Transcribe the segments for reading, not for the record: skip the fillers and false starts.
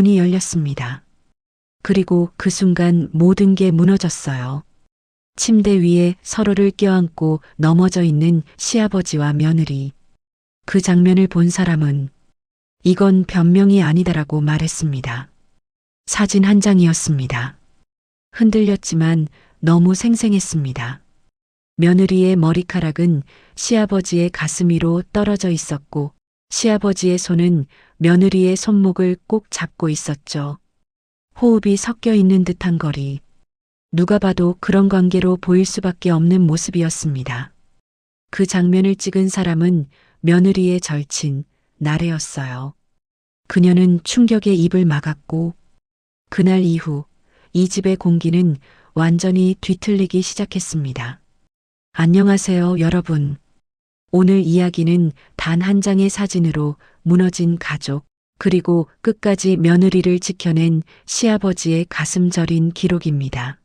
문이 열렸습니다. 그리고 그 순간 모든 게 무너졌어요. 침대 위에 서로를 껴안고 넘어져 있는 시아버지와 며느리. 그 장면을 본 사람은 이건 변명이 아니다라고 말했습니다. 사진 한 장이었습니다. 흔들렸지만 너무 생생했습니다. 며느리의 머리카락은 시아버지의 가슴 위로 떨어져 있었고 시아버지의 손은 며느리의 손목을 꼭 잡고 있었죠. 호흡이 섞여 있는 듯한 거리. 누가 봐도 그런 관계로 보일 수밖에 없는 모습이었습니다. 그 장면을 찍은 사람은 며느리의 절친 나래였어요. 그녀는 충격에 입을 막았고 그날 이후 이 집의 공기는 완전히 뒤틀리기 시작했습니다. 안녕하세요, 여러분. 오늘 이야기는 단 한 장의 사진으로 무너진 가족, 그리고 끝까지 며느리를 지켜낸 시아버지의 가슴 저린 기록입니다.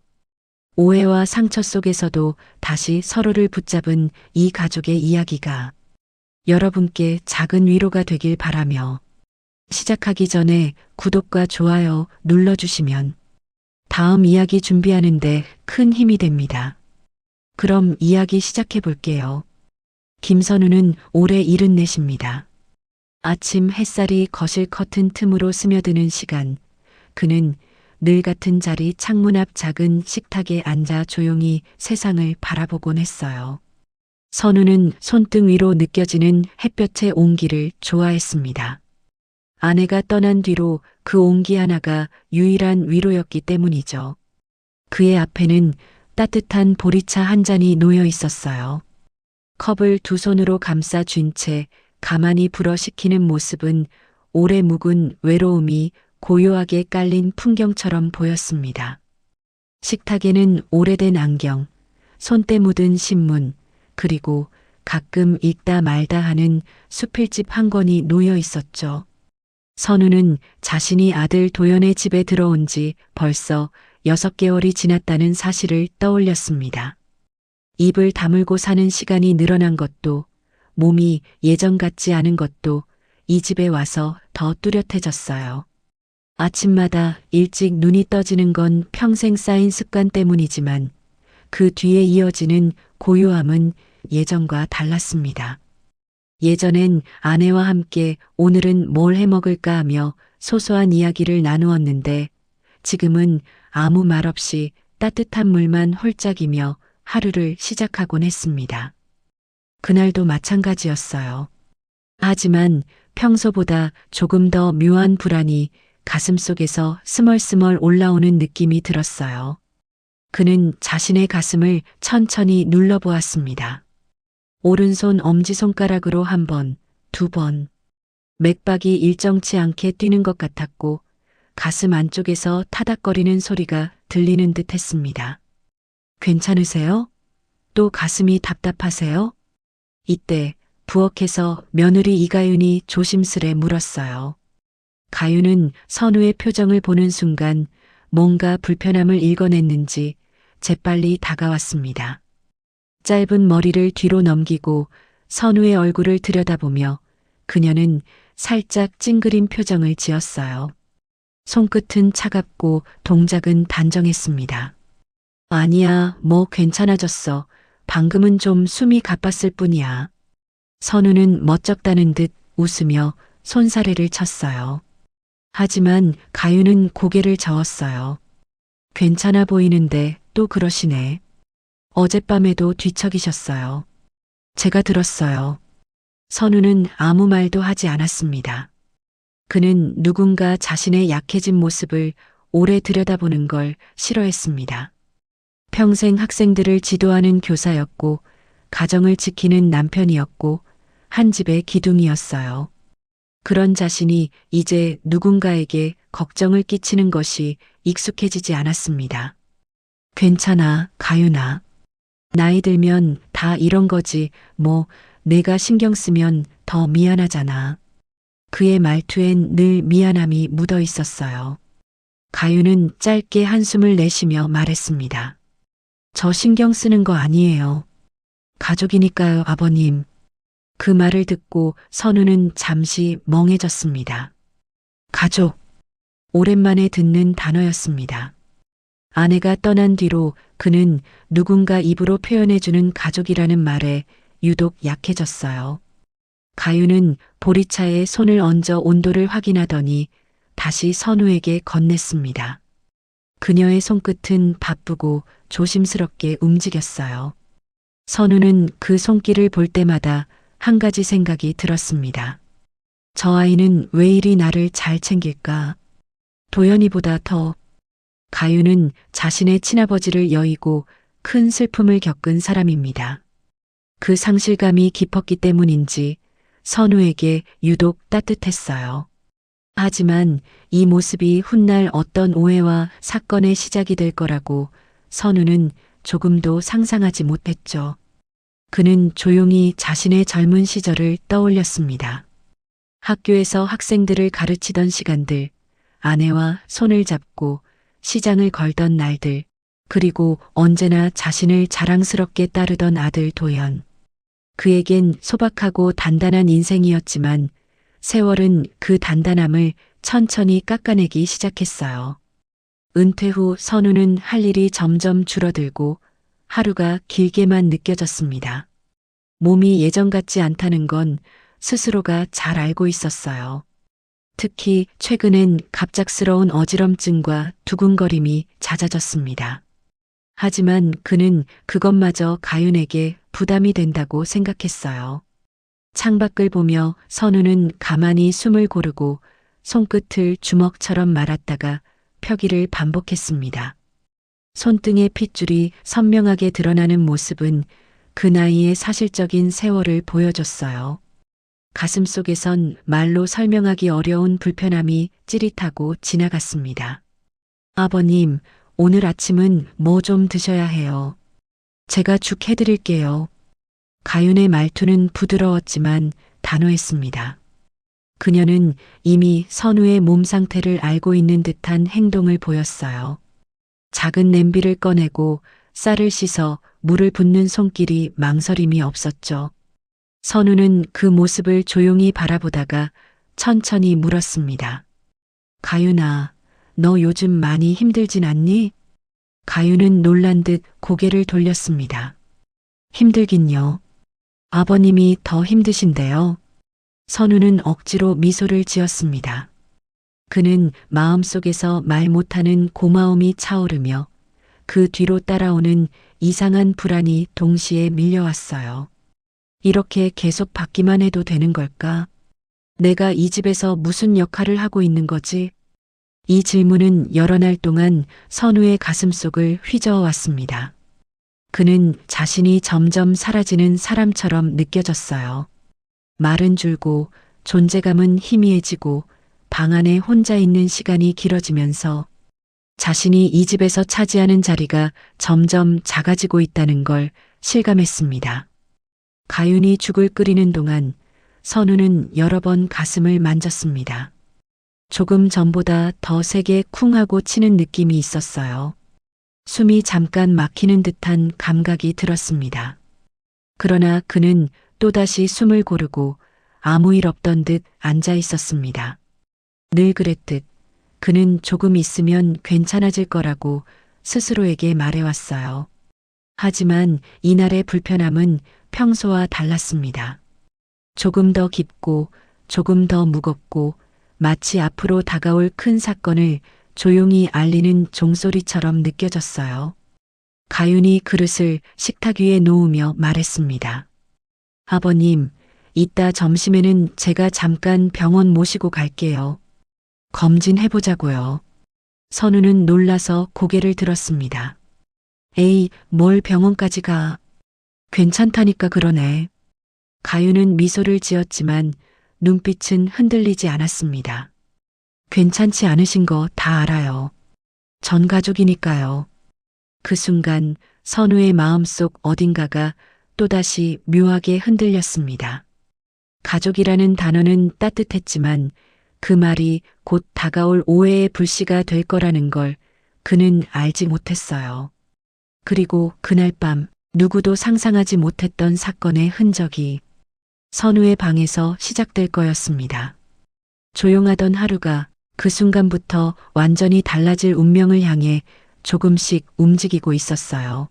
오해와 상처 속에서도 다시 서로를 붙잡은 이 가족의 이야기가 여러분께 작은 위로가 되길 바라며 시작하기 전에 구독과 좋아요 눌러주시면 다음 이야기 준비하는데 큰 힘이 됩니다. 그럼 이야기 시작해 볼게요. 김선우는 올해 74입니다. 아침 햇살이 거실 커튼 틈으로 스며드는 시간, 그는 늘 같은 자리 창문 앞 작은 식탁에 앉아 조용히 세상을 바라보곤 했어요. 선우는 손등 위로 느껴지는 햇볕의 온기를 좋아했습니다. 아내가 떠난 뒤로 그 온기 하나가 유일한 위로였기 때문이죠. 그의 앞에는 따뜻한 보리차 한 잔이 놓여 있었어요. 컵을 두 손으로 감싸 쥔 채 가만히 불어 식히는 모습은 오래 묵은 외로움이 고요하게 깔린 풍경처럼 보였습니다. 식탁에는 오래된 안경, 손때 묻은 신문, 그리고 가끔 읽다 말다 하는 수필집 한 권이 놓여 있었죠. 선우는 자신이 아들 도연의 집에 들어온 지 벌써 6개월이 지났다는 사실을 떠올렸습니다. 입을 다물고 사는 시간이 늘어난 것도, 몸이 예전 같지 않은 것도 이 집에 와서 더 뚜렷해졌어요. 아침마다 일찍 눈이 떠지는 건 평생 쌓인 습관 때문이지만 그 뒤에 이어지는 고요함은 예전과 달랐습니다. 예전엔 아내와 함께 오늘은 뭘 해먹을까 하며 소소한 이야기를 나누었는데 지금은 아무 말 없이 따뜻한 물만 홀짝이며 하루를 시작하곤 했습니다. 그날도 마찬가지였어요. 하지만 평소보다 조금 더 묘한 불안이 가슴속에서 스멀스멀 올라오는 느낌이 들었어요. 그는 자신의 가슴을 천천히 눌러보았습니다. 오른손 엄지손가락으로 한 번, 두 번. 맥박이 일정치 않게 뛰는 것 같았고 가슴 안쪽에서 타닥거리는 소리가 들리는 듯 했습니다. 괜찮으세요? 또 가슴이 답답하세요? 이때 부엌에서 며느리 이가윤이 조심스레 물었어요. 가윤은 선우의 표정을 보는 순간 뭔가 불편함을 읽어냈는지 재빨리 다가왔습니다. 짧은 머리를 뒤로 넘기고 선우의 얼굴을 들여다보며 그녀는 살짝 찡그린 표정을 지었어요. 손끝은 차갑고 동작은 단정했습니다. 아니야, 뭐 괜찮아졌어. 방금은 좀 숨이 가빴을 뿐이야. 선우는 멋쩍다는 듯 웃으며 손사래를 쳤어요. 하지만 가윤은 고개를 저었어요. 괜찮아 보이는데 또 그러시네. 어젯밤에도 뒤척이셨어요. 제가 들었어요. 선우는 아무 말도 하지 않았습니다. 그는 누군가 자신의 약해진 모습을 오래 들여다보는 걸 싫어했습니다. 평생 학생들을 지도하는 교사였고 가정을 지키는 남편이었고 한 집의 기둥이었어요. 그런 자신이 이제 누군가에게 걱정을 끼치는 것이 익숙해지지 않았습니다. 괜찮아, 가윤아. 나이 들면 다 이런 거지, 뭐 내가 신경 쓰면 더 미안하잖아. 그의 말투엔 늘 미안함이 묻어 있었어요. 가윤은 짧게 한숨을 내쉬며 말했습니다. 저 신경 쓰는 거 아니에요. 가족이니까요, 아버님. 그 말을 듣고 선우는 잠시 멍해졌습니다. 가족. 오랜만에 듣는 단어였습니다. 아내가 떠난 뒤로 그는 누군가 입으로 표현해주는 가족이라는 말에 유독 약해졌어요. 가윤은 보리차에 손을 얹어 온도를 확인하더니 다시 선우에게 건넸습니다. 그녀의 손끝은 바쁘고 조심스럽게 움직였어요. 선우는 그 손길을 볼 때마다 한 가지 생각이 들었습니다. 저 아이는 왜 이리 나를 잘 챙길까? 도연이보다 더. 가윤은 자신의 친아버지를 여의고 큰 슬픔을 겪은 사람입니다. 그 상실감이 깊었기 때문인지 선우에게 유독 따뜻했어요. 하지만 이 모습이 훗날 어떤 오해와 사건의 시작이 될 거라고 선우는 조금도 상상하지 못했죠. 그는 조용히 자신의 젊은 시절을 떠올렸습니다. 학교에서 학생들을 가르치던 시간들, 아내와 손을 잡고 시장을 걸던 날들, 그리고 언제나 자신을 자랑스럽게 따르던 아들 도연. 그에겐 소박하고 단단한 인생이었지만 세월은 그 단단함을 천천히 깎아내기 시작했어요. 은퇴 후 선우는 할 일이 점점 줄어들고 하루가 길게만 느껴졌습니다. 몸이 예전 같지 않다는 건 스스로가 잘 알고 있었어요. 특히 최근엔 갑작스러운 어지럼증과 두근거림이 잦아졌습니다. 하지만 그는 그것마저 가윤에게 부담이 된다고 생각했어요. 창밖을 보며 선우는 가만히 숨을 고르고 손끝을 주먹처럼 말았다가 펴기를 반복했습니다. 손등의 핏줄이 선명하게 드러나는 모습은 그 나이의 사실적인 세월을 보여줬어요. 가슴속에선 말로 설명하기 어려운 불편함이 찌릿하고 지나갔습니다. 아버님, 오늘 아침은 뭐 좀 드셔야 해요. 제가 죽 해드릴게요. 가윤의 말투는 부드러웠지만 단호했습니다. 그녀는 이미 선우의 몸 상태를 알고 있는 듯한 행동을 보였어요. 작은 냄비를 꺼내고 쌀을 씻어 물을 붓는 손길이 망설임이 없었죠. 선우는 그 모습을 조용히 바라보다가 천천히 물었습니다. 가윤아, 너 요즘 많이 힘들진 않니? 가윤은 놀란 듯 고개를 돌렸습니다. 힘들긴요. 아버님이 더 힘드신데요. 선우는 억지로 미소를 지었습니다. 그는 마음속에서 말 못하는 고마움이 차오르며 그 뒤로 따라오는 이상한 불안이 동시에 밀려왔어요. 이렇게 계속 받기만 해도 되는 걸까? 내가 이 집에서 무슨 역할을 하고 있는 거지? 이 질문은 여러 날 동안 선우의 가슴속을 휘저어 왔습니다. 그는 자신이 점점 사라지는 사람처럼 느껴졌어요. 말은 줄고 존재감은 희미해지고 방 안에 혼자 있는 시간이 길어지면서 자신이 이 집에서 차지하는 자리가 점점 작아지고 있다는 걸 실감했습니다. 가윤이 죽을 끓이는 동안 선우는 여러 번 가슴을 만졌습니다. 조금 전보다 더 세게 쿵 하고 치는 느낌이 있었어요. 숨이 잠깐 막히는 듯한 감각이 들었습니다. 그러나 그는 또다시 숨을 고르고 아무 일 없던 듯 앉아 있었습니다. 늘 그랬듯 그는 조금 있으면 괜찮아질 거라고 스스로에게 말해왔어요. 하지만 이날의 불편함은 평소와 달랐습니다. 조금 더 깊고 조금 더 무겁고 마치 앞으로 다가올 큰 사건을 조용히 알리는 종소리처럼 느껴졌어요. 가윤이 그릇을 식탁 위에 놓으며 말했습니다. 아버님, 이따 점심에는 제가 잠깐 병원 모시고 갈게요. 검진해보자고요. 선우는 놀라서 고개를 들었습니다. 에이, 뭘 병원까지 가. 괜찮다니까 그러네. 가윤은 미소를 지었지만 눈빛은 흔들리지 않았습니다. 괜찮지 않으신 거 다 알아요. 전 가족이니까요. 그 순간 선우의 마음속 어딘가가 또다시 묘하게 흔들렸습니다. 가족이라는 단어는 따뜻했지만 그 말이 곧 다가올 오해의 불씨가 될 거라는 걸 그는 알지 못했어요. 그리고 그날 밤 누구도 상상하지 못했던 사건의 흔적이 선우의 방에서 시작될 거였습니다. 조용하던 하루가 그 순간부터 완전히 달라질 운명을 향해 조금씩 움직이고 있었어요.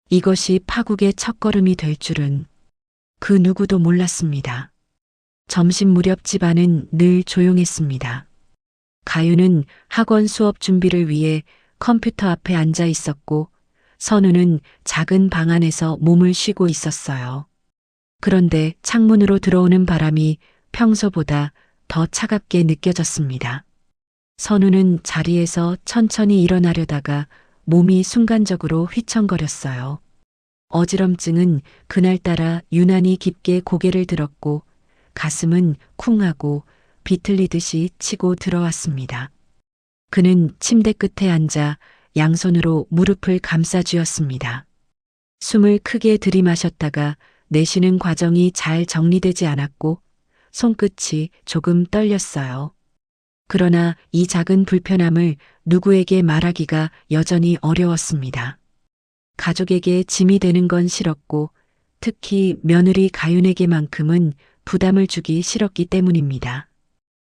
이것이 파국의 첫걸음이 될 줄은 그 누구도 몰랐습니다. 점심 무렵 집안은 늘 조용했습니다. 가윤은 학원 수업 준비를 위해 컴퓨터 앞에 앉아 있었고 선우는 작은 방 안에서 몸을 쉬고 있었어요. 그런데 창문으로 들어오는 바람이 평소보다 더 차갑게 느껴졌습니다. 선우는 자리에서 천천히 일어나려다가 몸이 순간적으로 휘청거렸어요. 어지럼증은 그날따라 유난히 깊게 고개를 들었고 가슴은 쿵하고 비틀리듯이 치고 들어왔습니다. 그는 침대 끝에 앉아 양손으로 무릎을 감싸 쥐었습니다. 숨을 크게 들이마셨다가 내쉬는 과정이 잘 정리되지 않았고 손끝이 조금 떨렸어요. 그러나 이 작은 불편함을 누구에게 말하기가 여전히 어려웠습니다. 가족에게 짐이 되는 건 싫었고 특히 며느리 가윤에게만큼은 부담을 주기 싫었기 때문입니다.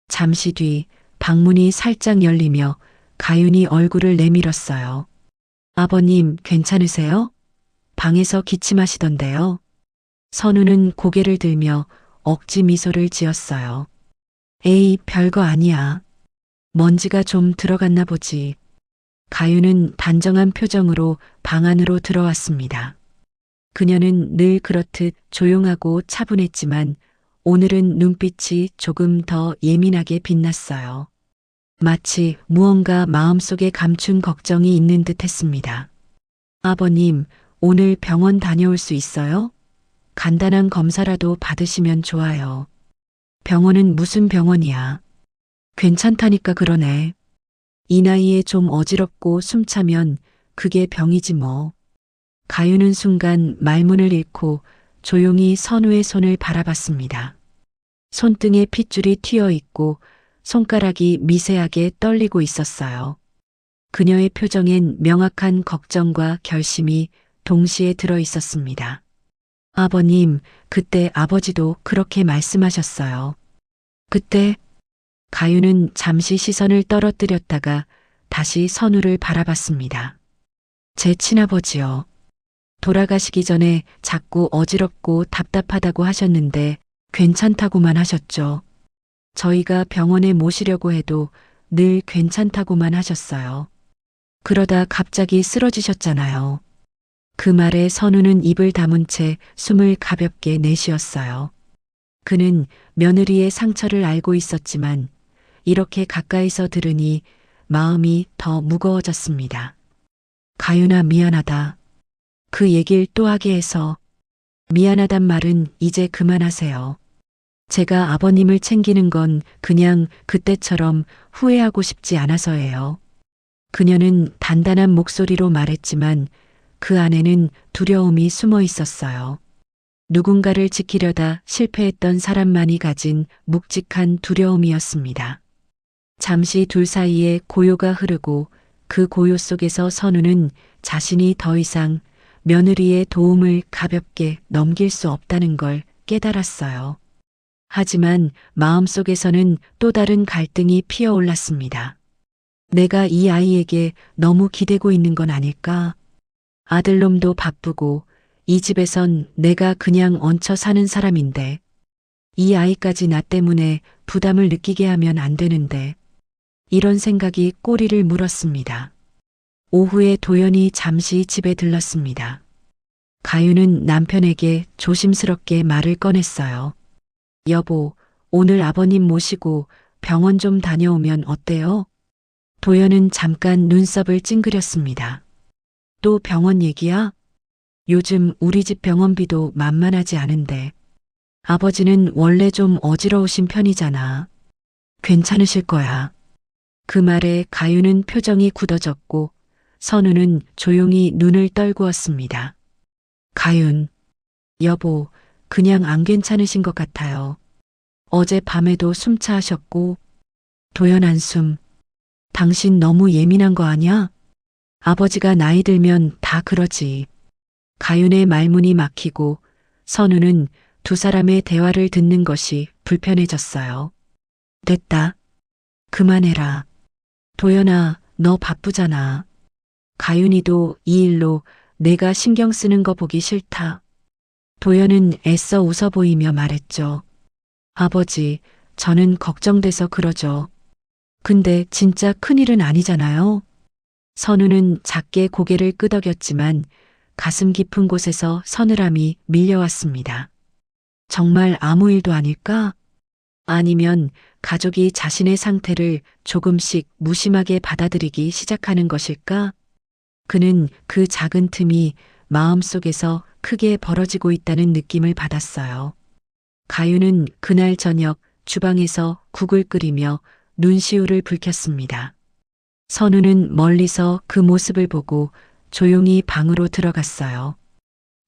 잠시 뒤 방문이 살짝 열리며 가윤이 얼굴을 내밀었어요. 아버님 괜찮으세요? 방에서 기침하시던데요. 선우는 고개를 들며 억지 미소를 지었어요. 에이, 별거 아니야. 먼지가 좀 들어갔나 보지. 가윤은 단정한 표정으로 방 안으로 들어왔습니다. 그녀는 늘 그렇듯 조용하고 차분했지만 오늘은 눈빛이 조금 더 예민하게 빛났어요. 마치 무언가 마음속에 감춘 걱정이 있는 듯 했습니다. 아버님, 오늘 병원 다녀올 수 있어요? 간단한 검사라도 받으시면 좋아요. 병원은 무슨 병원이야? 괜찮다니까 그러네. 이 나이에 좀 어지럽고 숨차면 그게 병이지 뭐. 가윤은 순간 말문을 잃고 조용히 선우의 손을 바라봤습니다. 손등에 핏줄이 튀어 있고 손가락이 미세하게 떨리고 있었어요. 그녀의 표정엔 명확한 걱정과 결심이 동시에 들어 있었습니다. 아버님, 그때 아버지도 그렇게 말씀하셨어요. 그때 가윤은 잠시 시선을 떨어뜨렸다가 다시 선우를 바라봤습니다. 제 친아버지요. 돌아가시기 전에 자꾸 어지럽고 답답하다고 하셨는데 괜찮다고만 하셨죠. 저희가 병원에 모시려고 해도 늘 괜찮다고만 하셨어요. 그러다 갑자기 쓰러지셨잖아요. 그 말에 선우는 입을 다문 채 숨을 가볍게 내쉬었어요. 그는 며느리의 상처를 알고 있었지만 이렇게 가까이서 들으니 마음이 더 무거워졌습니다. 가윤아, 미안하다. 그 얘길 또 하게 해서. 미안하단 말은 이제 그만하세요. 제가 아버님을 챙기는 건 그냥 그때처럼 후회하고 싶지 않아서예요. 그녀는 단단한 목소리로 말했지만 그 안에는 두려움이 숨어 있었어요. 누군가를 지키려다 실패했던 사람만이 가진 묵직한 두려움이었습니다. 잠시 둘 사이에 고요가 흐르고 그 고요 속에서 선우는 자신이 더 이상 며느리의 도움을 가볍게 넘길 수 없다는 걸 깨달았어요. 하지만 마음속에서는 또 다른 갈등이 피어올랐습니다. 내가 이 아이에게 너무 기대고 있는 건 아닐까? 아들놈도 바쁘고 이 집에선 내가 그냥 얹혀 사는 사람인데 이 아이까지 나 때문에 부담을 느끼게 하면 안 되는데 이런 생각이 꼬리를 물었습니다. 오후에 도연이 잠시 집에 들렀습니다. 가윤은 남편에게 조심스럽게 말을 꺼냈어요. 여보, 오늘 아버님 모시고 병원 좀 다녀오면 어때요? 도연은 잠깐 눈썹을 찡그렸습니다. 또 병원 얘기야? 요즘 우리 집 병원비도 만만하지 않은데. 아버지는 원래 좀 어지러우신 편이잖아. 괜찮으실 거야. 그 말에 가윤은 표정이 굳어졌고 선우는 조용히 눈을 떨구었습니다. 가윤, 여보, 그냥 안 괜찮으신 것 같아요. 어제 밤에도 숨차하셨고. 도연 한숨. 당신 너무 예민한 거 아니야? 아버지가 나이 들면 다 그러지. 가윤의 말문이 막히고 선우는 두 사람의 대화를 듣는 것이 불편해졌어요. 됐다. 그만해라. 도연아, 너 바쁘잖아. 가윤이도 이 일로 내가 신경 쓰는 거 보기 싫다. 도연은 애써 웃어 보이며 말했죠. 아버지, 저는 걱정돼서 그러죠. 근데 진짜 큰일은 아니잖아요. 선우는 작게 고개를 끄덕였지만 가슴 깊은 곳에서 서늘함이 밀려왔습니다. 정말 아무 일도 아닐까? 아니면 가족이 자신의 상태를 조금씩 무심하게 받아들이기 시작하는 것일까? 그는 그 작은 틈이 마음속에서 크게 벌어지고 있다는 느낌을 받았어요. 가윤은 그날 저녁 주방에서 국을 끓이며 눈시울을 붉혔습니다. 선우는 멀리서 그 모습을 보고 조용히 방으로 들어갔어요.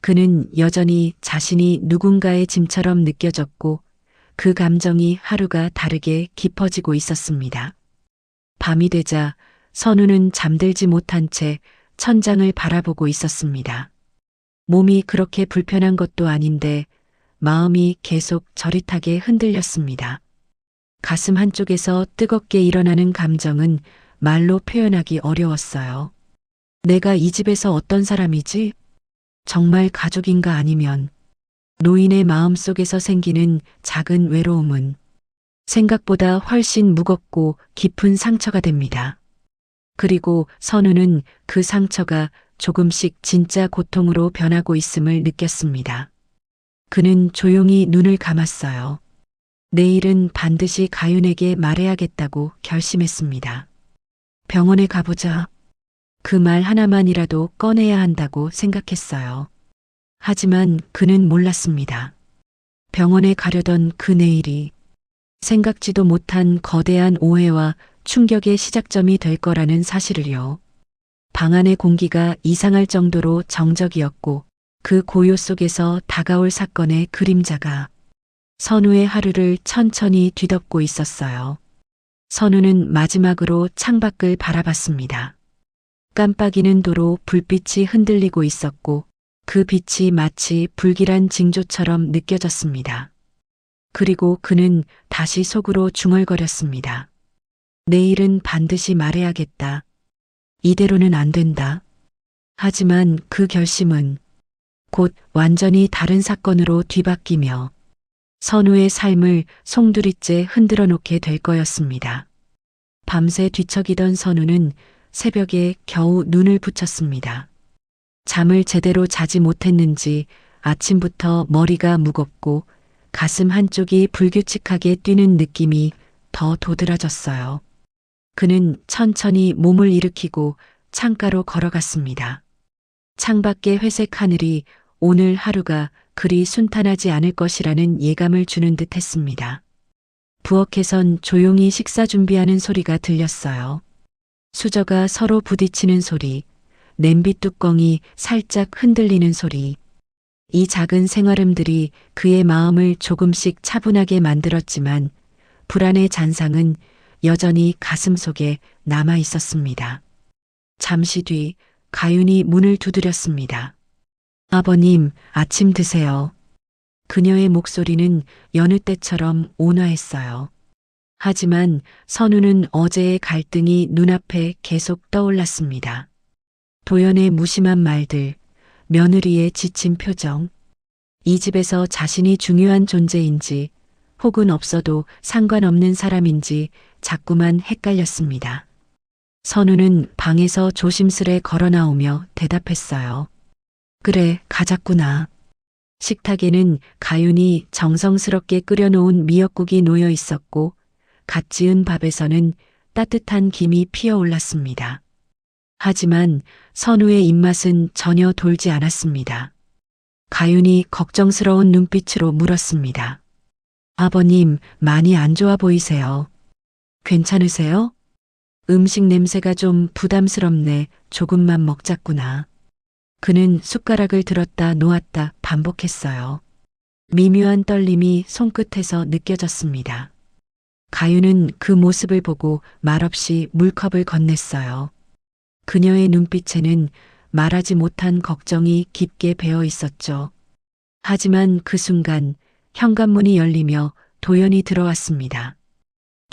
그는 여전히 자신이 누군가의 짐처럼 느껴졌고 그 감정이 하루가 다르게 깊어지고 있었습니다. 밤이 되자 선우는 잠들지 못한 채 천장을 바라보고 있었습니다. 몸이 그렇게 불편한 것도 아닌데 마음이 계속 저릿하게 흔들렸습니다. 가슴 한쪽에서 뜨겁게 일어나는 감정은 말로 표현하기 어려웠어요. 내가 이 집에서 어떤 사람이지? 정말 가족인가 아니면 노인의 마음 속에서 생기는 작은 외로움은 생각보다 훨씬 무겁고 깊은 상처가 됩니다. 그리고 선우는 그 상처가 조금씩 진짜 고통으로 변하고 있음을 느꼈습니다. 그는 조용히 눈을 감았어요. 내일은 반드시 가윤에게 말해야겠다고 결심했습니다. 병원에 가보자. 그 말 하나만이라도 꺼내야 한다고 생각했어요. 하지만 그는 몰랐습니다. 병원에 가려던 그 내일이 생각지도 못한 거대한 오해와 충격의 시작점이 될 거라는 사실을요. 방 안의 공기가 이상할 정도로 정적이었고 그 고요 속에서 다가올 사건의 그림자가 선우의 하루를 천천히 뒤덮고 있었어요. 선우는 마지막으로 창밖을 바라봤습니다. 깜빡이는 도로 불빛이 흔들리고 있었고 그 빛이 마치 불길한 징조처럼 느껴졌습니다. 그리고 그는 다시 속으로 중얼거렸습니다. 내일은 반드시 말해야겠다. 이대로는 안 된다. 하지만 그 결심은 곧 완전히 다른 사건으로 뒤바뀌며 선우의 삶을 송두리째 흔들어 놓게 될 거였습니다. 밤새 뒤척이던 선우는 새벽에 겨우 눈을 붙였습니다. 잠을 제대로 자지 못했는지 아침부터 머리가 무겁고 가슴 한쪽이 불규칙하게 뛰는 느낌이 더 도드라졌어요. 그는 천천히 몸을 일으키고 창가로 걸어갔습니다. 창밖의 회색 하늘이 오늘 하루가 그리 순탄하지 않을 것이라는 예감을 주는 듯 했습니다. 부엌에선 조용히 식사 준비하는 소리가 들렸어요. 수저가 서로 부딪히는 소리, 냄비 뚜껑이 살짝 흔들리는 소리. 이 작은 생활음들이 그의 마음을 조금씩 차분하게 만들었지만 불안의 잔상은 여전히 가슴 속에 남아 있었습니다. 잠시 뒤 가윤이 문을 두드렸습니다. 아버님, 아침 드세요. 그녀의 목소리는 여느 때처럼 온화했어요. 하지만 선우는 어제의 갈등이 눈앞에 계속 떠올랐습니다. 도연의 무심한 말들, 며느리의 지친 표정, 이 집에서 자신이 중요한 존재인지 혹은 없어도 상관없는 사람인지 자꾸만 헷갈렸습니다. 선우는 방에서 조심스레 걸어 나오며 대답했어요. 그래, 가자꾸나. 식탁에는 가윤이 정성스럽게 끓여놓은 미역국이 놓여 있었고 갓 지은 밥에서는 따뜻한 김이 피어올랐습니다. 하지만 선우의 입맛은 전혀 돌지 않았습니다. 가윤이 걱정스러운 눈빛으로 물었습니다. 아버님, 많이 안 좋아 보이세요. 괜찮으세요? 음식 냄새가 좀 부담스럽네. 조금만 먹자꾸나. 그는 숟가락을 들었다 놓았다 반복했어요. 미묘한 떨림이 손끝에서 느껴졌습니다. 가윤은 그 모습을 보고 말없이 물컵을 건넸어요. 그녀의 눈빛에는 말하지 못한 걱정이 깊게 배어 있었죠. 하지만 그 순간 현관문이 열리며 도연이 들어왔습니다.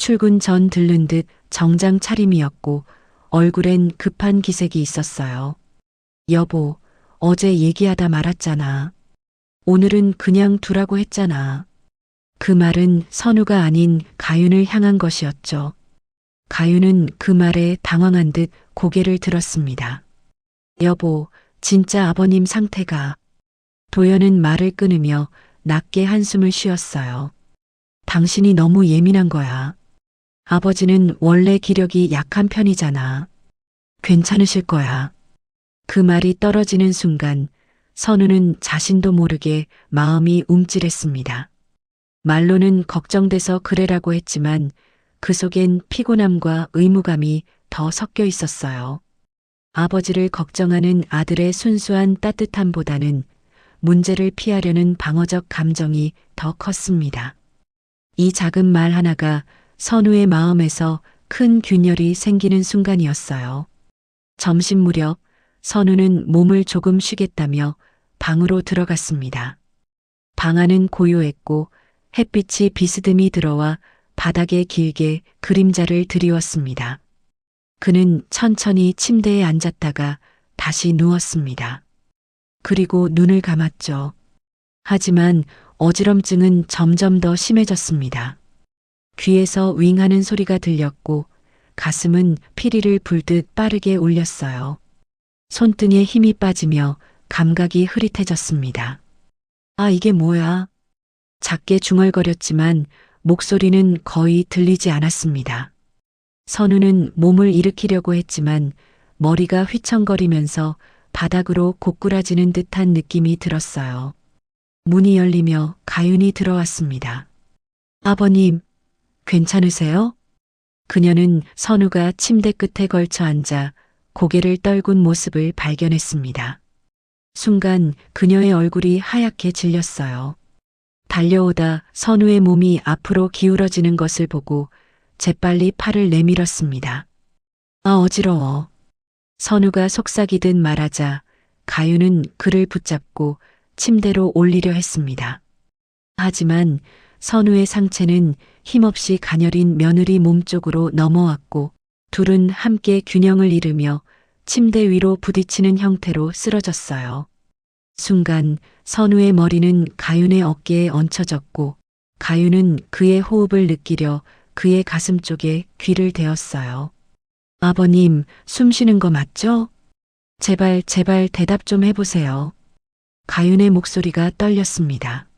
출근 전 들른 듯 정장 차림이었고 얼굴엔 급한 기색이 있었어요. 여보, 어제 얘기하다 말았잖아. 오늘은 그냥 두라고 했잖아. 그 말은 선우가 아닌 가윤을 향한 것이었죠. 가윤은 그 말에 당황한 듯 고개를 들었습니다. 여보, 진짜 아버님 상태가. 도연은 말을 끊으며 낮게 한숨을 쉬었어요. 당신이 너무 예민한 거야. 아버지는 원래 기력이 약한 편이잖아. 괜찮으실 거야. 그 말이 떨어지는 순간 선우는 자신도 모르게 마음이 움찔했습니다. 말로는 걱정돼서 그래라고 했지만 그 속엔 피곤함과 의무감이 더 섞여 있었어요. 아버지를 걱정하는 아들의 순수한 따뜻함보다는 문제를 피하려는 방어적 감정이 더 컸습니다. 이 작은 말 하나가 선우의 마음에서 큰 균열이 생기는 순간이었어요. 점심 무렵 선우는 몸을 조금 쉬겠다며 방으로 들어갔습니다. 방 안은 고요했고 햇빛이 비스듬히 들어와 바닥에 길게 그림자를 드리웠습니다. 그는 천천히 침대에 앉았다가 다시 누웠습니다. 그리고 눈을 감았죠. 하지만 어지럼증은 점점 더 심해졌습니다. 귀에서 윙하는 소리가 들렸고 가슴은 피리를 불듯 빠르게 울렸어요. 손등에 힘이 빠지며 감각이 흐릿해졌습니다. 아, 이게 뭐야? 작게 중얼거렸지만 목소리는 거의 들리지 않았습니다. 선우는 몸을 일으키려고 했지만 머리가 휘청거리면서 바닥으로 고꾸라지는 듯한 느낌이 들었어요. 문이 열리며 가윤이 들어왔습니다. 아버님, 괜찮으세요? 그녀는 선우가 침대 끝에 걸쳐 앉아 고개를 떨군 모습을 발견했습니다. 순간 그녀의 얼굴이 하얗게 질렸어요. 달려오다 선우의 몸이 앞으로 기울어지는 것을 보고 재빨리 팔을 내밀었습니다. 아, 어지러워. 선우가 속삭이듯 말하자 가윤은 그를 붙잡고 침대로 올리려 했습니다. 하지만 선우의 상체는 힘없이 가녀린 며느리 몸 쪽으로 넘어왔고 둘은 함께 균형을 잃으며 침대 위로 부딪히는 형태로 쓰러졌어요. 순간 선우의 머리는 가윤의 어깨에 얹혀졌고 가윤은 그의 호흡을 느끼려 그의 가슴 쪽에 귀를 대었어요. 아버님, 숨 쉬는 거 맞죠? 제발 대답 좀 해보세요. 가윤의 목소리가 떨렸습니다.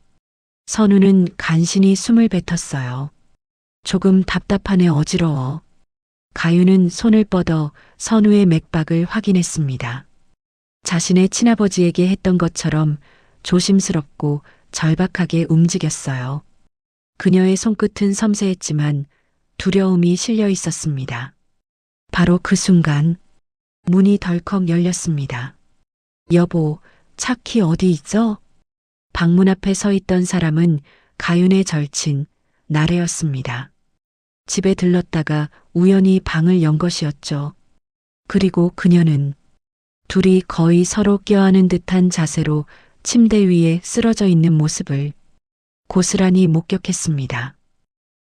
선우는 간신히 숨을 뱉었어요. 조금 답답하네, 어지러워. 가윤은 손을 뻗어 선우의 맥박을 확인했습니다. 자신의 친아버지에게 했던 것처럼 조심스럽고 절박하게 움직였어요. 그녀의 손끝은 섬세했지만 두려움이 실려 있었습니다. 바로 그 순간 문이 덜컥 열렸습니다. 여보, 차키 어디 있어? 방문 앞에 서 있던 사람은 가윤의 절친 나래였습니다. 집에 들렀다가 우연히 방을 연 것이었죠. 그리고 그녀는 둘이 거의 서로 껴안은 듯한 자세로 침대 위에 쓰러져 있는 모습을 고스란히 목격했습니다.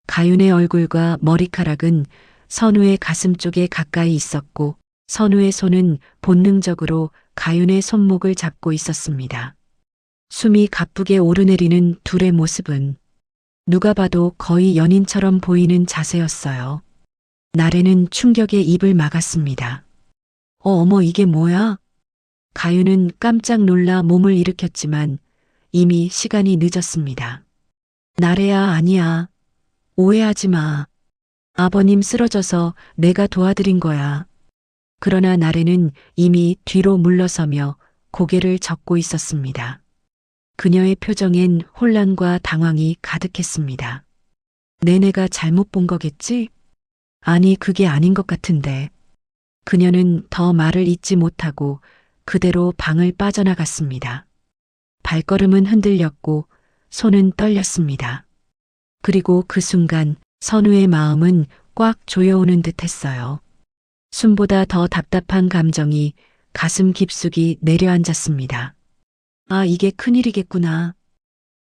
가윤의 얼굴과 머리카락은 선우의 가슴 쪽에 가까이 있었고 선우의 손은 본능적으로 가윤의 손목을 잡고 있었습니다. 숨이 가쁘게 오르내리는 둘의 모습은 누가 봐도 거의 연인처럼 보이는 자세였어요. 나래는 충격에 입을 막았습니다. 어머, 이게 뭐야? 가윤은 깜짝 놀라 몸을 일으켰지만 이미 시간이 늦었습니다. 나래야, 아니야. 오해하지 마. 아버님 쓰러져서 내가 도와드린 거야. 그러나 나래는 이미 뒤로 물러서며 고개를 젓고 있었습니다. 그녀의 표정엔 혼란과 당황이 가득했습니다. 내가 잘못 본 거겠지? 아니, 그게 아닌 것 같은데. 그녀는 더 말을 잇지 못하고 그대로 방을 빠져나갔습니다. 발걸음은 흔들렸고 손은 떨렸습니다. 그리고 그 순간 선우의 마음은 꽉 조여오는 듯 했어요. 숨보다 더 답답한 감정이 가슴 깊숙이 내려앉았습니다. 아, 이게 큰일이겠구나.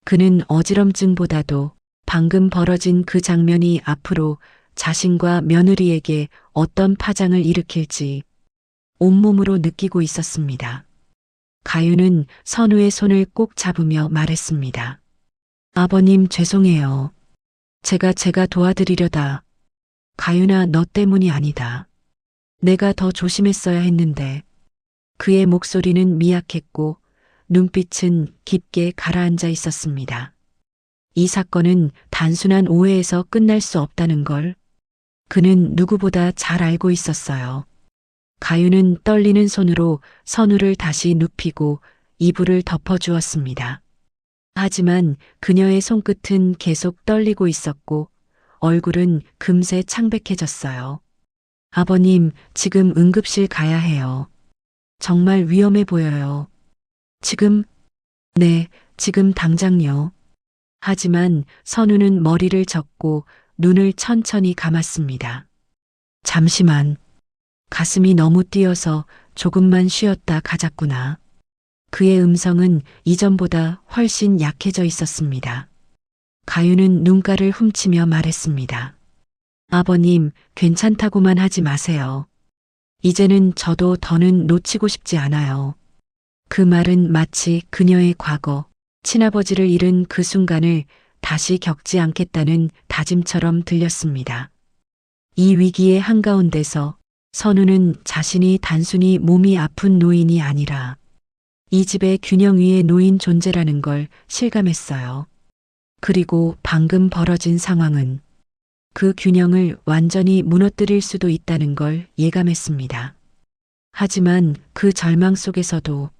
그는 어지럼증보다도 방금 벌어진 그 장면이 앞으로 자신과 며느리에게 어떤 파장을 일으킬지 온몸으로 느끼고 있었습니다. 가윤은 선우의 손을 꼭 잡으며 말했습니다. 아버님 죄송해요. 제가 도와드리려다. 가윤아, 너 때문이 아니다. 내가 더 조심했어야 했는데. 그의 목소리는 미약했고 눈빛은 깊게 가라앉아 있었습니다. 이 사건은 단순한 오해에서 끝날 수 없다는 걸 그는 누구보다 잘 알고 있었어요. 가윤은 떨리는 손으로 선우를 다시 눕히고 이불을 덮어주었습니다. 하지만 그녀의 손끝은 계속 떨리고 있었고 얼굴은 금세 창백해졌어요. 아버님, 지금 응급실 가야 해요. 정말 위험해 보여요. 지금? 네, 지금 당장요. 하지만 선우는 머리를 젓고 눈을 천천히 감았습니다. 잠시만. 가슴이 너무 뛰어서 조금만 쉬었다 가자꾸나. 그의 음성은 이전보다 훨씬 약해져 있었습니다. 가윤은 눈가를 훔치며 말했습니다. 아버님, 괜찮다고만 하지 마세요. 이제는 저도 더는 놓치고 싶지 않아요. 그 말은 마치 그녀의 과거, 친아버지를 잃은 그 순간을 다시 겪지 않겠다는 다짐처럼 들렸습니다. 이 위기의 한가운데서 선우는 자신이 단순히 몸이 아픈 노인이 아니라 이 집의 균형 위에 놓인 존재라는 걸 실감했어요. 그리고 방금 벌어진 상황은 그 균형을 완전히 무너뜨릴 수도 있다는 걸 예감했습니다. 하지만 그 절망 속에서도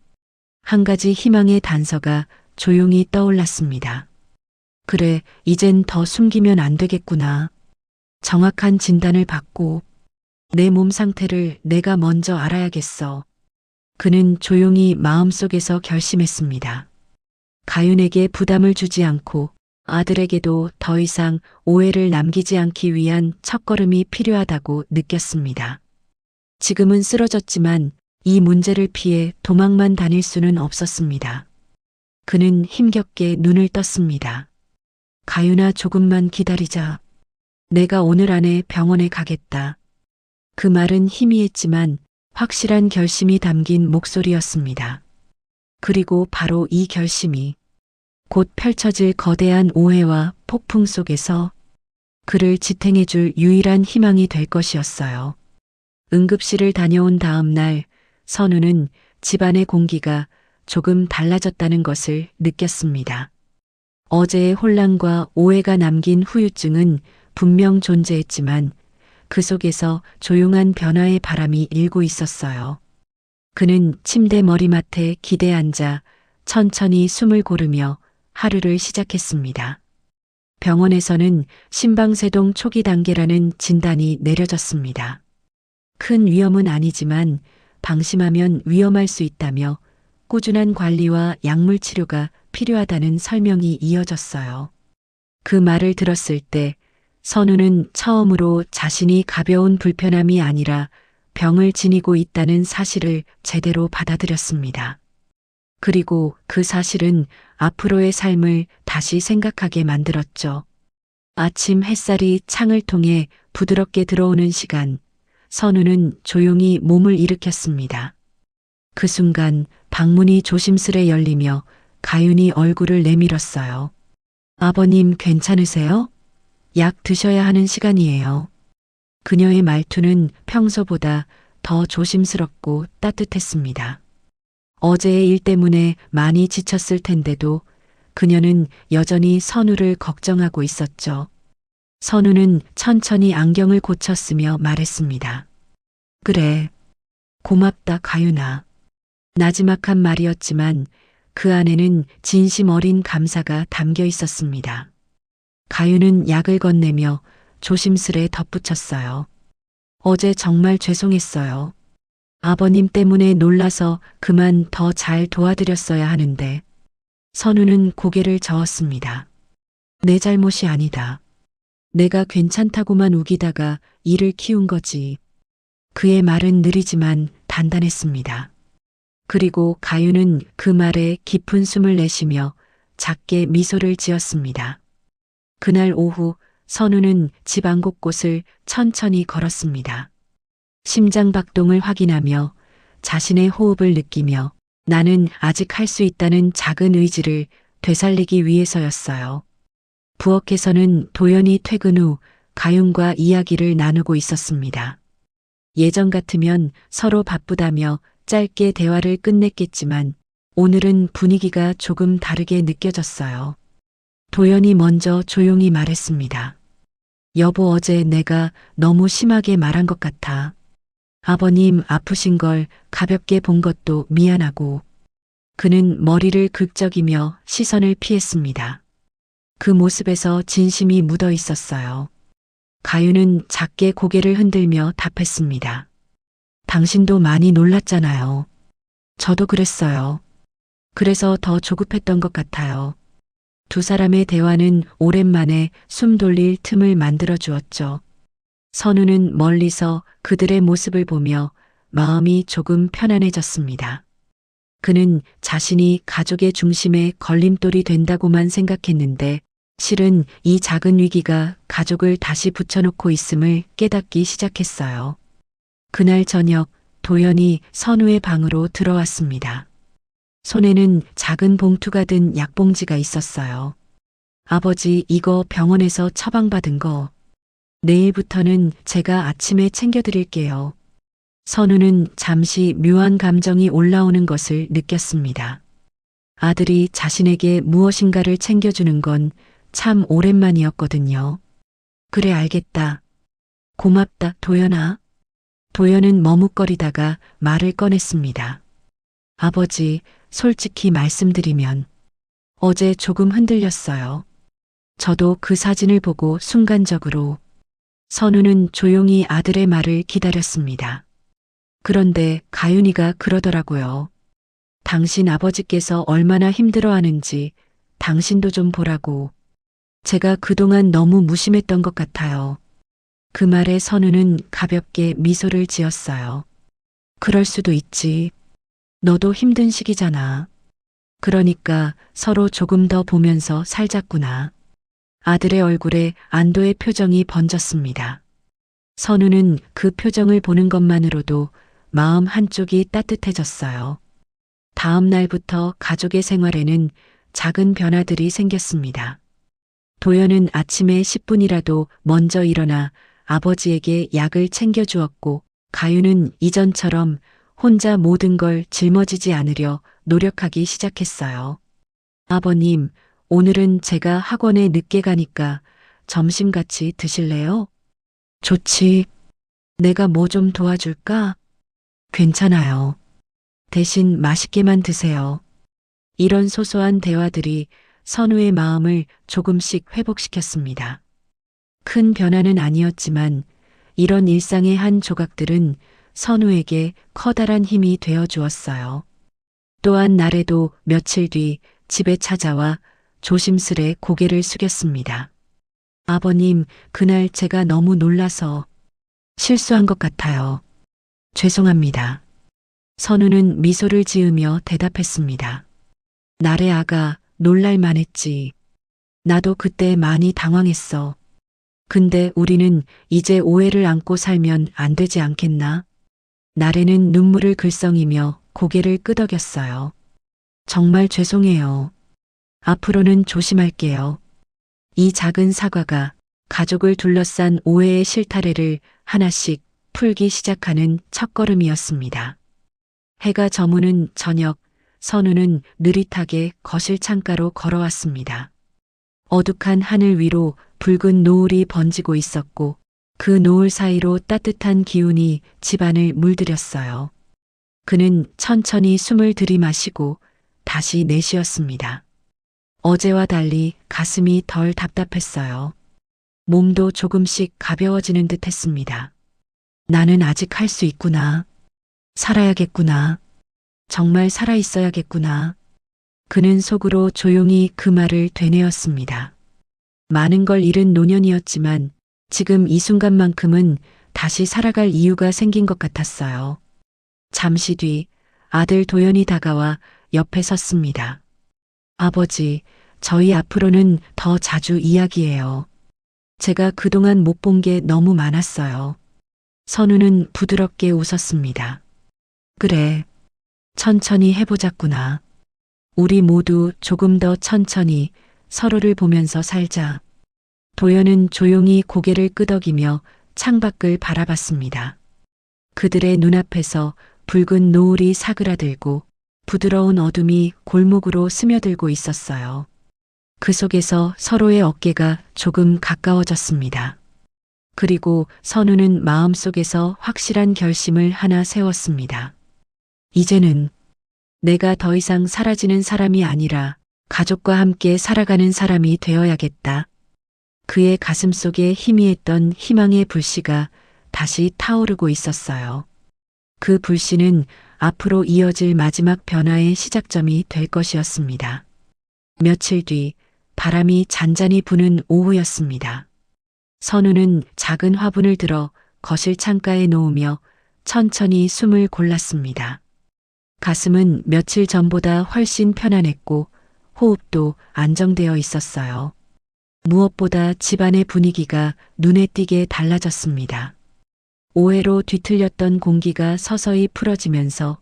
한 가지 희망의 단서가 조용히 떠올랐습니다. 그래, 이젠 더 숨기면 안 되겠구나. 정확한 진단을 받고 내 몸 상태를 내가 먼저 알아야겠어. 그는 조용히 마음속에서 결심했습니다. 가윤에게 부담을 주지 않고 아들에게도 더 이상 오해를 남기지 않기 위한 첫걸음이 필요하다고 느꼈습니다. 지금은 쓰러졌지만 이 문제를 피해 도망만 다닐 수는 없었습니다. 그는 힘겹게 눈을 떴습니다. 가윤아, 조금만 기다리자. 내가 오늘 안에 병원에 가겠다. 그 말은 희미했지만 확실한 결심이 담긴 목소리였습니다. 그리고 바로 이 결심이 곧 펼쳐질 거대한 오해와 폭풍 속에서 그를 지탱해줄 유일한 희망이 될 것이었어요. 응급실을 다녀온 다음 날 선우는 집안의 공기가 조금 달라졌다는 것을 느꼈습니다. 어제의 혼란과 오해가 남긴 후유증은 분명 존재했지만 그 속에서 조용한 변화의 바람이 일고 있었어요. 그는 침대 머리맡에 기대 앉아 천천히 숨을 고르며 하루를 시작했습니다. 병원에서는 심방세동 초기 단계라는 진단이 내려졌습니다. 큰 위험은 아니지만 방심하면 위험할 수 있다며 꾸준한 관리와 약물 치료가 필요하다는 설명이 이어졌어요. 그 말을 들었을 때 선우는 처음으로 자신이 가벼운 불편함이 아니라 병을 지니고 있다는 사실을 제대로 받아들였습니다. 그리고 그 사실은 앞으로의 삶을 다시 생각하게 만들었죠. 아침 햇살이 창을 통해 부드럽게 들어오는 시간, 선우는 조용히 몸을 일으켰습니다. 그 순간 방문이 조심스레 열리며 가윤이 얼굴을 내밀었어요. 아버님 괜찮으세요? 약 드셔야 하는 시간이에요. 그녀의 말투는 평소보다 더 조심스럽고 따뜻했습니다. 어제의 일 때문에 많이 지쳤을 텐데도 그녀는 여전히 선우를 걱정하고 있었죠. 선우는 천천히 안경을 고쳤으며 말했습니다. 그래. 고맙다, 가윤아. 나지막한 말이었지만 그 안에는 진심 어린 감사가 담겨 있었습니다. 가윤은 약을 건네며 조심스레 덧붙였어요. 어제 정말 죄송했어요. 아버님 때문에 놀라서 그만 더 잘 도와드렸어야 하는데. 선우는 고개를 저었습니다. 내 잘못이 아니다. 내가 괜찮다고만 우기다가 일을 키운 거지. 그의 말은 느리지만 단단했습니다. 그리고 가윤은 그 말에 깊은 숨을 내쉬며 작게 미소를 지었습니다. 그날 오후 선우는 집안 곳곳을 천천히 걸었습니다. 심장 박동을 확인하며 자신의 호흡을 느끼며 나는 아직 할 수 있다는 작은 의지를 되살리기 위해서였어요. 부엌에서는 도연이 퇴근 후 가윤과 이야기를 나누고 있었습니다. 예전 같으면 서로 바쁘다며 짧게 대화를 끝냈겠지만 오늘은 분위기가 조금 다르게 느껴졌어요. 도연이 먼저 조용히 말했습니다. 여보, 어제 내가 너무 심하게 말한 것 같아. 아버님 아프신 걸 가볍게 본 것도 미안하고. 그는 머리를 긁적이며 시선을 피했습니다. 그 모습에서 진심이 묻어 있었어요. 가윤은 작게 고개를 흔들며 답했습니다. 당신도 많이 놀랐잖아요. 저도 그랬어요. 그래서 더 조급했던 것 같아요. 두 사람의 대화는 오랜만에 숨 돌릴 틈을 만들어 주었죠. 선우는 멀리서 그들의 모습을 보며 마음이 조금 편안해졌습니다. 그는 자신이 가족의 중심에 걸림돌이 된다고만 생각했는데 실은 이 작은 위기가 가족을 다시 붙여놓고 있음을 깨닫기 시작했어요. 그날 저녁 도연이 선우의 방으로 들어왔습니다. 손에는 작은 봉투가 든 약봉지가 있었어요. 아버지, 이거 병원에서 처방받은 거. 내일부터는 제가 아침에 챙겨드릴게요. 선우는 잠시 묘한 감정이 올라오는 것을 느꼈습니다. 아들이 자신에게 무엇인가를 챙겨주는 건 참 오랜만이었거든요. 그래, 알겠다. 고맙다, 도연아. 도연은 머뭇거리다가 말을 꺼냈습니다. 아버지, 솔직히 말씀드리면 어제 조금 흔들렸어요. 저도 그 사진을 보고 순간적으로. 선우는 조용히 아들의 말을 기다렸습니다. 그런데 가윤이가 그러더라고요. 당신 아버지께서 얼마나 힘들어하는지 당신도 좀 보라고. 제가 그동안 너무 무심했던 것 같아요. 그 말에 선우는 가볍게 미소를 지었어요. 그럴 수도 있지. 너도 힘든 시기잖아. 그러니까 서로 조금 더 보면서 살자꾸나. 아들의 얼굴에 안도의 표정이 번졌습니다. 선우는 그 표정을 보는 것만으로도 마음 한쪽이 따뜻해졌어요. 다음 날부터 가족의 생활에는 작은 변화들이 생겼습니다. 도연은 아침에 10분이라도 먼저 일어나 아버지에게 약을 챙겨주었고, 가윤은 이전처럼 혼자 모든 걸 짊어지지 않으려 노력하기 시작했어요. 아버님, 오늘은 제가 학원에 늦게 가니까 점심 같이 드실래요? 좋지. 내가 뭐 좀 도와줄까? 괜찮아요. 대신 맛있게만 드세요. 이런 소소한 대화들이 선우의 마음을 조금씩 회복시켰습니다. 큰 변화는 아니었지만 이런 일상의 한 조각들은 선우에게 커다란 힘이 되어 주었어요. 또한 날에도 며칠 뒤 집에 찾아와 조심스레 고개를 숙였습니다. 아버님, 그날 제가 너무 놀라서 실수한 것 같아요. 죄송합니다. 선우는 미소를 지으며 대답했습니다. 나래 아가, 놀랄만 했지. 나도 그때 많이 당황했어. 근데 우리는 이제 오해를 안고 살면 안 되지 않겠나? 나래는 눈물을 글썽이며 고개를 끄덕였어요. 정말 죄송해요. 앞으로는 조심할게요. 이 작은 사과가 가족을 둘러싼 오해의 실타래를 하나씩 풀기 시작하는 첫걸음이었습니다. 해가 저무는 저녁, 선우는 느릿하게 거실 창가로 걸어왔습니다. 어둑한 하늘 위로 붉은 노을이 번지고 있었고 그 노을 사이로 따뜻한 기운이 집안을 물들였어요. 그는 천천히 숨을 들이마시고 다시 내쉬었습니다. 어제와 달리 가슴이 덜 답답했어요. 몸도 조금씩 가벼워지는 듯 했습니다. 나는 아직 할 수 있구나. 살아야겠구나. 정말 살아있어야겠구나. 그는 속으로 조용히 그 말을 되뇌었습니다. 많은 걸 잃은 노년이었지만 지금 이 순간만큼은 다시 살아갈 이유가 생긴 것 같았어요. 잠시 뒤 아들 도연이 다가와 옆에 섰습니다. 아버지, 저희 앞으로는 더 자주 이야기해요. 제가 그동안 못 본 게 너무 많았어요. 선우는 부드럽게 웃었습니다. 그래, 천천히 해보자꾸나. 우리 모두 조금 더 천천히 서로를 보면서 살자. 도연은 조용히 고개를 끄덕이며 창밖을 바라봤습니다. 그들의 눈앞에서 붉은 노을이 사그라들고 부드러운 어둠이 골목으로 스며들고 있었어요. 그 속에서 서로의 어깨가 조금 가까워졌습니다. 그리고 선우는 마음속에서 확실한 결심을 하나 세웠습니다. 이제는 내가 더 이상 사라지는 사람이 아니라 가족과 함께 살아가는 사람이 되어야겠다. 그의 가슴 속에 희미했던 희망의 불씨가 다시 타오르고 있었어요. 그 불씨는 앞으로 이어질 마지막 변화의 시작점이 될 것이었습니다. 며칠 뒤 바람이 잔잔히 부는 오후였습니다. 선우는 작은 화분을 들어 거실 창가에 놓으며 천천히 숨을 골랐습니다. 가슴은 며칠 전보다 훨씬 편안했고 호흡도 안정되어 있었어요. 무엇보다 집안의 분위기가 눈에 띄게 달라졌습니다. 오해로 뒤틀렸던 공기가 서서히 풀어지면서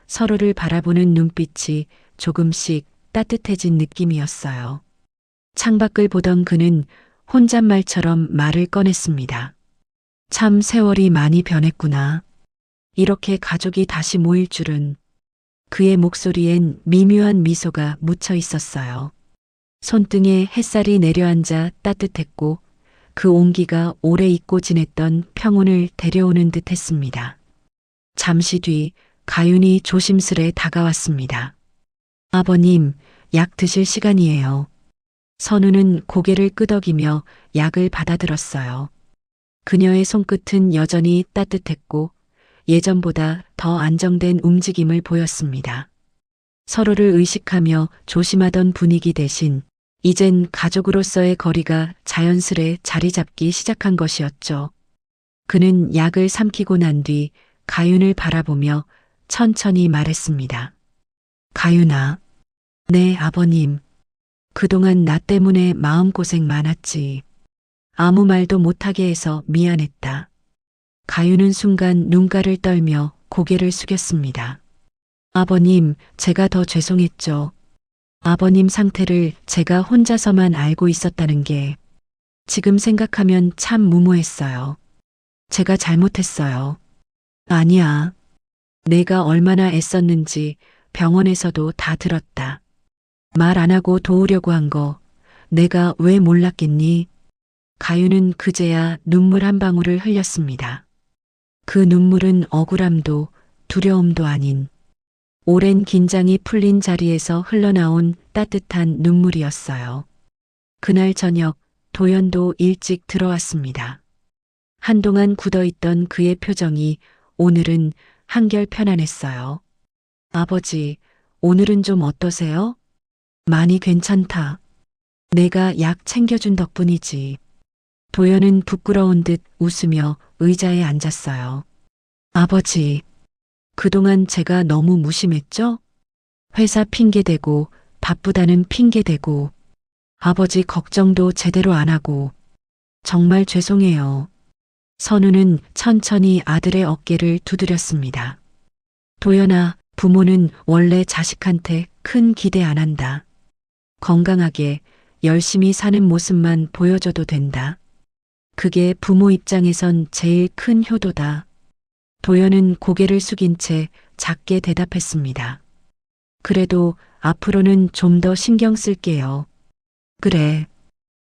서로를 바라보는 눈빛이 조금씩 따뜻해진 느낌이었어요. 창밖을 보던 그는 혼잣말처럼 말을 꺼냈습니다. 참 세월이 많이 변했구나. 이렇게 가족이 다시 모일 줄은. 그의 목소리엔 미묘한 미소가 묻혀 있었어요. 손등에 햇살이 내려앉아 따뜻했고 그 온기가 오래 잊고 지냈던 평온을 데려오는 듯 했습니다. 잠시 뒤 가윤이 조심스레 다가왔습니다. 아버님, 약 드실 시간이에요. 선우는 고개를 끄덕이며 약을 받아들었어요. 그녀의 손끝은 여전히 따뜻했고 예전보다 더 안정된 움직임을 보였습니다. 서로를 의식하며 조심하던 분위기 대신 이젠 가족으로서의 거리가 자연스레 자리 잡기 시작한 것이었죠. 그는 약을 삼키고 난 뒤 가윤을 바라보며 천천히 말했습니다. 가윤아, 네 아버님. 그동안 나 때문에 마음고생 많았지. 아무 말도 못하게 해서 미안했다. 가윤은 순간 눈가를 떨며 고개를 숙였습니다. 아버님, 제가 더 죄송했죠. 아버님 상태를 제가 혼자서만 알고 있었다는 게 지금 생각하면 참 무모했어요. 제가 잘못했어요. 아니야. 내가 얼마나 애썼는지 병원에서도 다 들었다. 말 안 하고 도우려고 한 거 내가 왜 몰랐겠니? 가윤은 그제야 눈물 한 방울을 흘렸습니다. 그 눈물은 억울함도 두려움도 아닌 오랜 긴장이 풀린 자리에서 흘러나온 따뜻한 눈물이었어요. 그날 저녁 도연도 일찍 들어왔습니다. 한동안 굳어있던 그의 표정이 오늘은 한결 편안했어요. 아버지, 오늘은 좀 어떠세요? 많이 괜찮다. 내가 약 챙겨준 덕분이지. 도연은 부끄러운 듯 웃으며 의자에 앉았어요. 아버지, 그동안 제가 너무 무심했죠? 회사 핑계대고 바쁘다는 핑계대고 아버지 걱정도 제대로 안 하고 정말 죄송해요. 선우는 천천히 아들의 어깨를 두드렸습니다. 도연아, 부모는 원래 자식한테 큰 기대 안 한다. 건강하게 열심히 사는 모습만 보여줘도 된다. 그게 부모 입장에선 제일 큰 효도다. 도연은 고개를 숙인 채 작게 대답했습니다. 그래도 앞으로는 좀 더 신경 쓸게요. 그래.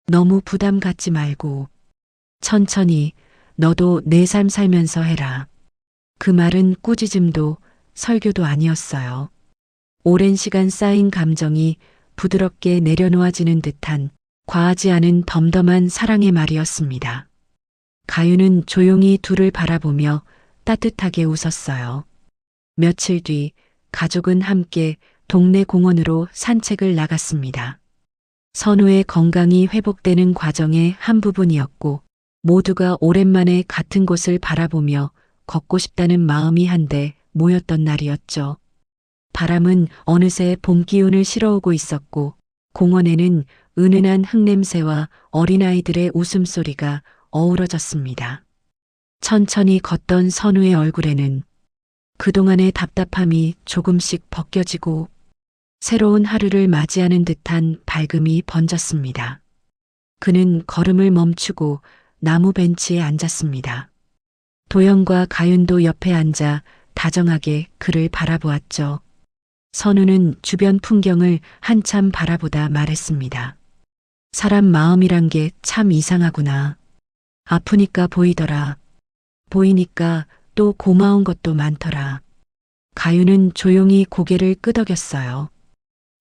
너무 부담 갖지 말고. 천천히 너도 내 삶 살면서 해라. 그 말은 꾸짖음도 설교도 아니었어요. 오랜 시간 쌓인 감정이 부드럽게 내려놓아지는 듯한 과하지 않은 덤덤한 사랑의 말이었습니다. 가윤은 조용히 둘을 바라보며 따뜻하게 웃었어요. 며칠 뒤 가족은 함께 동네 공원으로 산책을 나갔습니다. 선우의 건강이 회복되는 과정의 한 부분이었고 모두가 오랜만에 같은 곳을 바라보며 걷고 싶다는 마음이 한데 모였던 날이었죠. 바람은 어느새 봄 기운을 실어오고 있었고 공원에는 은은한 흙냄새와 어린아이들의 웃음소리가 어우러졌습니다. 천천히 걷던 선우의 얼굴에는 그동안의 답답함이 조금씩 벗겨지고 새로운 하루를 맞이하는 듯한 밝음이 번졌습니다. 그는 걸음을 멈추고 나무 벤치에 앉았습니다. 도연과 가윤도 옆에 앉아 다정하게 그를 바라보았죠. 선우는 주변 풍경을 한참 바라보다 말했습니다. 사람 마음이란 게 참 이상하구나. 아프니까 보이더라. 보이니까 또 고마운 것도 많더라. 가윤은 조용히 고개를 끄덕였어요.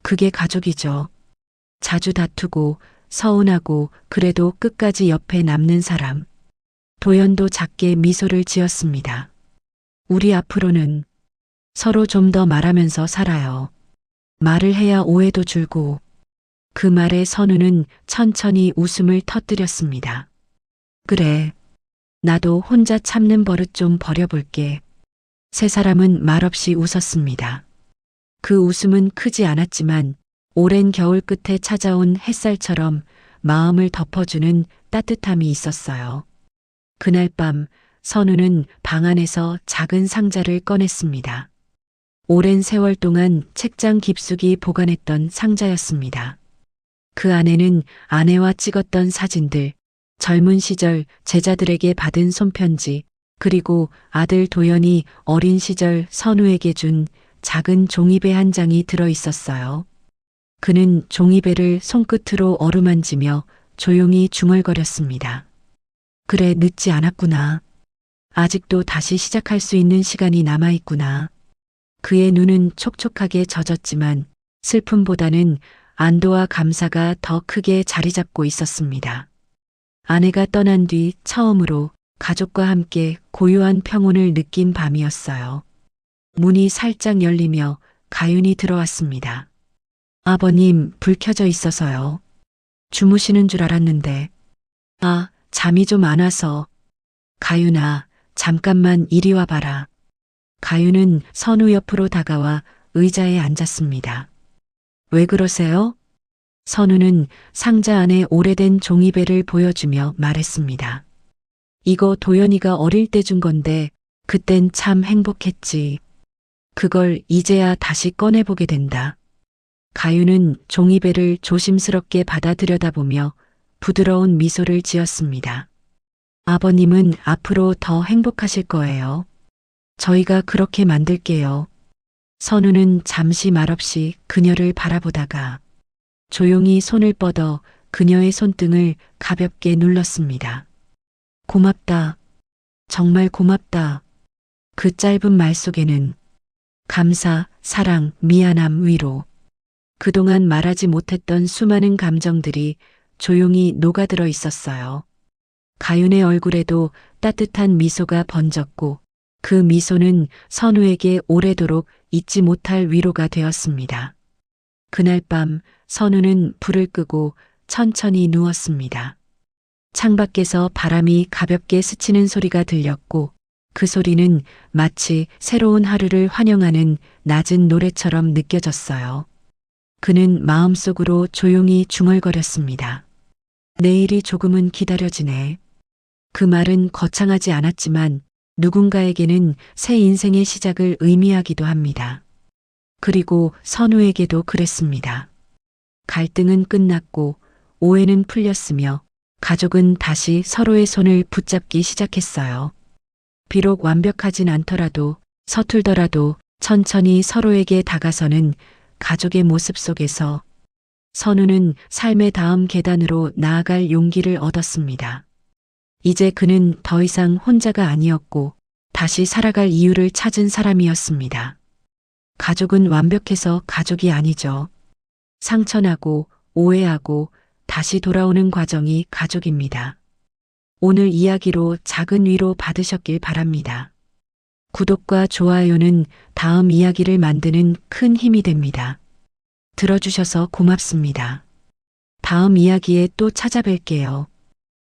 그게 가족이죠. 자주 다투고 서운하고 그래도 끝까지 옆에 남는 사람. 도연도 작게 미소를 지었습니다. 우리 앞으로는 서로 좀 더 말하면서 살아요. 말을 해야 오해도 줄고. 그 말에 선우는 천천히 웃음을 터뜨렸습니다. 그래. 나도 혼자 참는 버릇 좀 버려볼게. 세 사람은 말없이 웃었습니다. 그 웃음은 크지 않았지만 오랜 겨울 끝에 찾아온 햇살처럼 마음을 덮어주는 따뜻함이 있었어요. 그날 밤 선우는 방 안에서 작은 상자를 꺼냈습니다. 오랜 세월 동안 책장 깊숙이 보관했던 상자였습니다. 그 안에는 아내와 찍었던 사진들, 젊은 시절 제자들에게 받은 손편지, 그리고 아들 도연이 어린 시절 선우에게 준 작은 종이배 한 장이 들어 있었어요. 그는 종이배를 손끝으로 어루만지며 조용히 중얼거렸습니다. 그래, 늦지 않았구나. 아직도 다시 시작할 수 있는 시간이 남아있구나. 그의 눈은 촉촉하게 젖었지만 슬픔보다는 안도와 감사가 더 크게 자리 잡고 있었습니다. 아내가 떠난 뒤 처음으로 가족과 함께 고요한 평온을 느낀 밤이었어요. 문이 살짝 열리며 가윤이 들어왔습니다. 아버님, 불 켜져 있어서요. 주무시는 줄 알았는데. 아, 잠이 좀 안 와서. 가윤아, 잠깐만 이리 와봐라. 가윤은 선우 옆으로 다가와 의자에 앉았습니다. 왜 그러세요? 선우는 상자 안에 오래된 종이배를 보여주며 말했습니다. 이거 도연이가 어릴 때 준 건데 그땐 참 행복했지. 그걸 이제야 다시 꺼내보게 된다. 가윤은 종이배를 조심스럽게 받아 들여다보며 부드러운 미소를 지었습니다. 아버님은 앞으로 더 행복하실 거예요. 저희가 그렇게 만들게요. 선우는 잠시 말없이 그녀를 바라보다가 조용히 손을 뻗어 그녀의 손등을 가볍게 눌렀습니다. 고맙다. 정말 고맙다. 그 짧은 말 속에는 감사, 사랑, 미안함, 위로. 그동안 말하지 못했던 수많은 감정들이 조용히 녹아들어 있었어요. 가윤의 얼굴에도 따뜻한 미소가 번졌고 그 미소는 선우에게 오래도록 잊지 못할 위로가 되었습니다. 그날 밤 선우는 불을 끄고 천천히 누웠습니다. 창밖에서 바람이 가볍게 스치는 소리가 들렸고 그 소리는 마치 새로운 하루를 환영하는 낮은 노래처럼 느껴졌어요. 그는 마음속으로 조용히 중얼거렸습니다. 내일이 조금은 기다려지네. 그 말은 거창하지 않았지만 누군가에게는 새 인생의 시작을 의미하기도 합니다. 그리고 선우에게도 그랬습니다. 갈등은 끝났고 오해는 풀렸으며 가족은 다시 서로의 손을 붙잡기 시작했어요. 비록 완벽하진 않더라도 서툴더라도 천천히 서로에게 다가서는 가족의 모습 속에서 선우는 삶의 다음 계단으로 나아갈 용기를 얻었습니다. 이제 그는 더 이상 혼자가 아니었고 다시 살아갈 이유를 찾은 사람이었습니다. 가족은 완벽해서 가족이 아니죠. 상처나고 오해하고 다시 돌아오는 과정이 가족입니다. 오늘 이야기로 작은 위로 받으셨길 바랍니다. 구독과 좋아요는 다음 이야기를 만드는 큰 힘이 됩니다. 들어주셔서 고맙습니다. 다음 이야기에 또 찾아뵐게요.